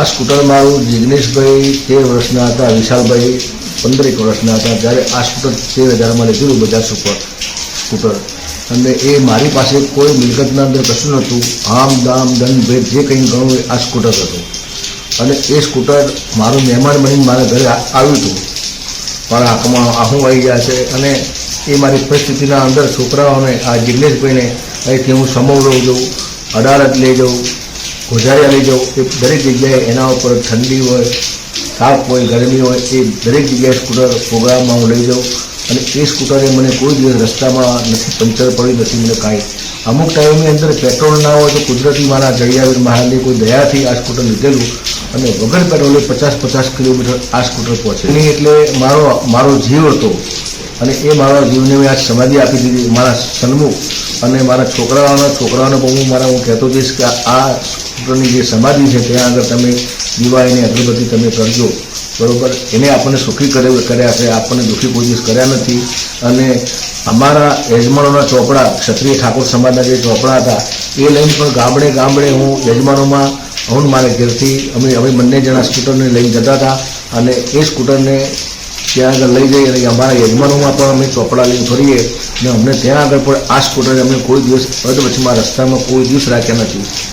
આ સ્કૂટર મારું જિગ્નેશભાઈ 13 વર્ષના હતા, વિશાલભાઈ 15 વર્ષના હતા ત્યારે આ સ્કૂટર 13,000માં લીધેલું બજાજ સુપર સ્કૂટર. અને એ મારી પાસે કોઈ મિલકતના અંદર કશું નહોતું. આમ દામ દંડ ભેદ જે કંઈ ગણું આ સ્કૂટર હતું. અને એ સ્કૂટર મારું મહેમાન બનીને મારા ઘરે આવ્યું હતું. મારા હાથમાં આહું આવી ગયા છે. અને એ મારી પરિસ્થિતિના અંદર છોકરાઓને આ જિગ્નેશભાઈને અહીંથી હું સમોવ લઈ જાઉં, અડાલત લઈ જાઉં, ગોઝારિયા લઈ જાઉં, એ દરેક જગ્યાએ એના ઉપર ઠંડી હોય, તાપ હોય, ગરમી હોય, એ દરેક જગ્યાએ સ્કૂટર પ્રોગ્રામમાં હું લઈ જાઉં. અને એ સ્કૂટરે મને કોઈ દિવસ રસ્તામાં નથી પંચર પડી, નથી મને કાંઈ. અમુક ટાઈમની અંદર પેટ્રોલ ના હોય તો કુદરતી મારા જળિયાવીર મહારાજની કોઈ દયાથી આ સ્કૂટર લીધેલું. અને વગર પેટ્રોલે 50-50 કિલોમીટર આ સ્કૂટર પહોંચે નહીં. એટલે મારો જીવ હતો. અને એ મારા જીવને મેં આજ સમાધિ આપી દીધી મારા સન્મુખ. અને મારા છોકરાઓને પણ હું કહેતો જઈશ કે આ સ્કૂટરની જે સમાધિ છે ત્યાં આગળ તમે દિવાળીની અગરબત્તી તમે કરજો, બરાબર. એને આપણને સુખી કર્યા છે, આપણને દુઃખી કોઈ દિવસ કર્યા નથી. અને અમારા યજમાનોના ચોપડા, ક્ષત્રિય ઠાકોર સમાજના જે ચોપડા હતા એ લઈને પણ ગામડે હું યજમાનોમાં હું મારા ઘેરથી અમે બંને જણા સ્કૂટરને લઈને જતા હતા. અને એ સ્કૂટરને ત્યાં આગળ લઈ જઈએ અને અમારા યજમાનોમાં પણ અમે ચોપડા લઈને ફરીએ. અને અમને ત્યાં આગળ પણ આ સ્કૂટરે અમે કોઈ દિવસ અધવચમાં રસ્તામાં કોઈ દિવસ રાખ્યા નથી.